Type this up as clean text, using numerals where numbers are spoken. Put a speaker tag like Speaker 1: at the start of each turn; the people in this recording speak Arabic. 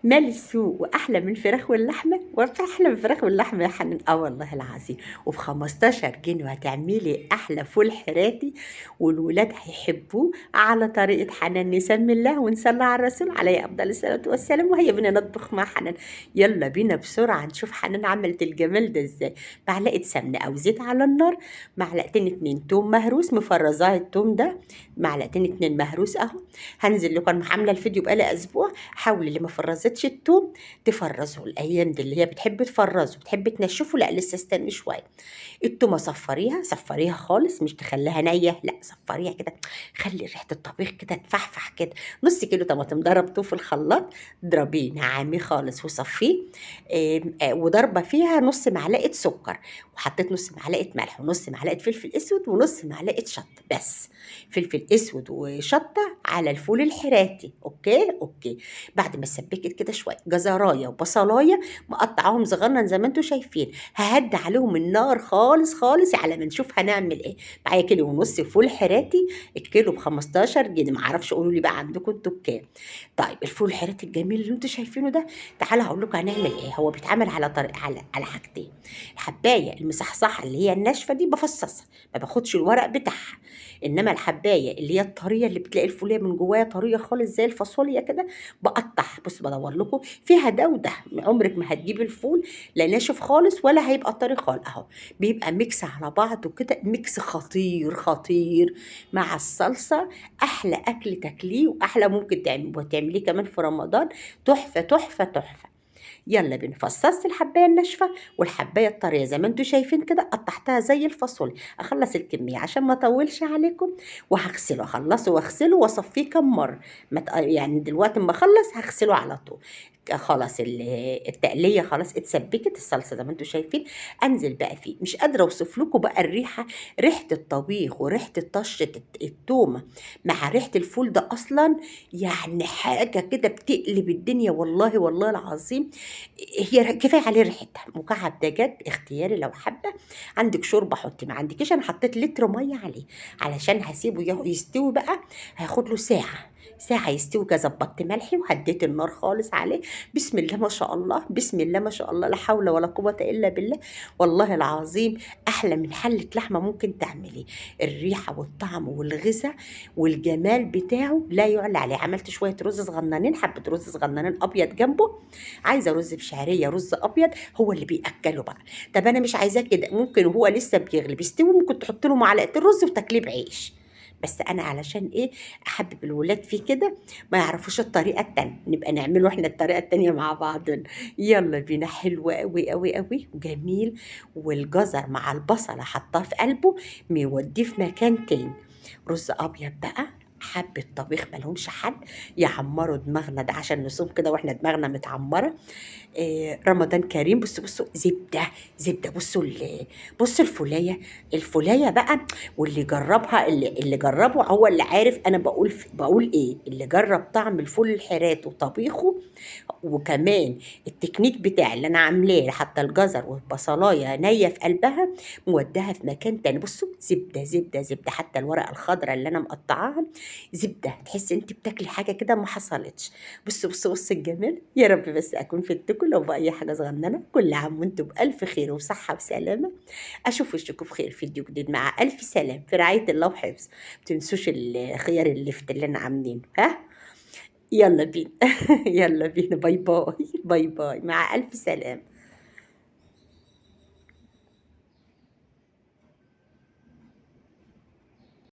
Speaker 1: مال السوق واحلى من الفراخ واللحمه، واحلى من الفراخ واللحمه يا حنان، والله العظيم. وب 15 جنيه هتعملي احلى فول حراتي، والولاد هيحبوه على طريقه حنان. نسمي الله ونصلي على الرسول عليه افضل الصلاه والسلام، وهي بينا نطبخ مع حنان. يلا بينا بسرعه نشوف حنان عملت الجمال ده ازاي. معلقه سمنه او زيت على النار، معلقتين اتنين توم مهروس مفرزاه التوم ده، معلقتين اتنين مهروس اهو. هنزل لكم، انا عامله الفيديو بقالي اسبوع. حاولي اللي ما فرزتش التوم تفرزه الايام دي، اللي هي بتحب تفرزه بتحب تنشفه، لا لسه استني شويه. التومه صفريها صفريها خالص، مش تخليها نيه، لا صفريها كده، خلي ريحه الطبيخ كده تفحفح كده. نص كيلو طماطم ضربته في الخلاط، اضربيه نعامي خالص وصفيه. وضربه فيها نص معلقه سكر، وحطيت نص معلقه ملح ونص معلقه فلفل اسود ونص معلقه شطه بس. فلفل اسود وشطه على الفول الحراتي، اوكي اوكي. بعد ما سبكت كده شويه جزرايه وبصلايه مقطعاهم صغنن زي ما انتم شايفين، ههدي عليهم النار خالص خالص على ما نشوف هنعمل ايه. معايا كيلو ونص فول حراتي، الكيلو ب 15 جنيه، معرفش قولوا لي بقى عندكم انتوا بكام. طيب الفول الحراتي الجميل اللي انتوا شايفينه ده، تعالى هقول لكم هنعمل ايه. هو بيتعمل على طريق على حاجتين. الحبايه المصحصحه اللي هي الناشفه دي بفصصها، ما باخدش الورق بتاعها. انما الحبايه اللي هي الطريه، اللي بتلاقي الفوليه من جواها طريه خالص زي الفاصوليا كده، بقطعها. بص بدور لكم فيها ده وده، عمرك ما هتجيب الفول لا ناشف خالص ولا هيبقى طري خالص اهو. بيبقى ميكس على بعضه كده، ميكس خطير خطير مع الصلصه. احلى اكل تاكليه، واحلى ممكن تعمليه كمان في رمضان. تحفه تحفه تحفه. يلا بينا، فصصت الحبايه الناشفه والحبايه الطريه زي ما انتم شايفين كده، قطعتها زي الفاصوليا. اخلص الكميه عشان ما اطولش عليكم، وهغسله، اخلصه واغسله واصفيه كم مره. يعني دلوقتي اما اخلص هغسله على طول. خلاص التقليه خلاص اتسبكت الصلصه زي ما انتم شايفين. انزل بقى فيه، مش قادره اوصف لكم بقى الريحه، ريحه الطبيخ وريحه طشه التومه مع ريحه الفول ده اصلا. يعني حاجه كده بتقلب الدنيا، والله والله العظيم. هي كفايه عليه ريحتها. مكعب دجاج اختياري لو حابه، عندك شوربه حطي، ما عندكيش انا حطيت لتر ميه عليه علشان هسيبه يستوي بقى. هياخد له ساعه، ساعة يستوي كده. ظبطت ملحي وهديت النار خالص عليه. بسم الله ما شاء الله، بسم الله ما شاء الله، لا حول ولا قوة إلا بالله. والله العظيم أحلى من حلة لحمة ممكن تعمليه. الريحة والطعم والغذاء والجمال بتاعه لا يعلى عليه. عملت شوية رز صغننين، حبة رز صغننين أبيض جنبه. عايزه رز بشعريه، رز ابيض، هو اللي بياكله بقى. طب انا مش عايزاه كده، ممكن وهو لسه بيغلي بيستوي ممكن تحط له معلقه الرز وتاكليه بعيش. بس انا علشان ايه، احبب الولاد فيه كده، ما يعرفوش الطريقه التانية، نبقى نعمله احنا الطريقه التانية مع بعض. يلا بينا، حلو قوي قوي قوي وجميل. والجزر مع البصله حطاه في قلبه، ميوديه في مكان تاني. رز ابيض بقى، حبة طبيخ ملهمش حل، يعمروا دماغنا ده عشان نصوم كده واحنا دماغنا متعمرة. رمضان كريم. بصوا بصوا، زبدة زبدة. بصوا الفولية، الفولية بقى. واللي جربها، اللي جربه هو اللي عارف انا بقول ايه. اللي جرب طعم الفول الحرات وطبيخه، وكمان التكنيك بتاعي اللي انا عاملاه، حتى الجزر والبصلايه نيه في قلبها، موداها في مكان تاني. بصوا زبده زبده زبده، حتى الورقه الخضراء اللي انا مقطعاها زبده، تحس انت بتاكلي حاجه كده ما حصلتش. بصوا بصوا بصوا الجمال. يا رب بس اكون فدتكم لو باي حاجه صغننه. كل عام وانتم بالف خير وصحه وسلامه. اشوف وشكم في خير فيديو جديد مع الف سلام في رعايه الله وحفظ. ما تنسوش الخيار اللفت اللي انا عاملينه، ها. يلا بينا. يلا بينا، باي باي باي باي، مع الف سلامه.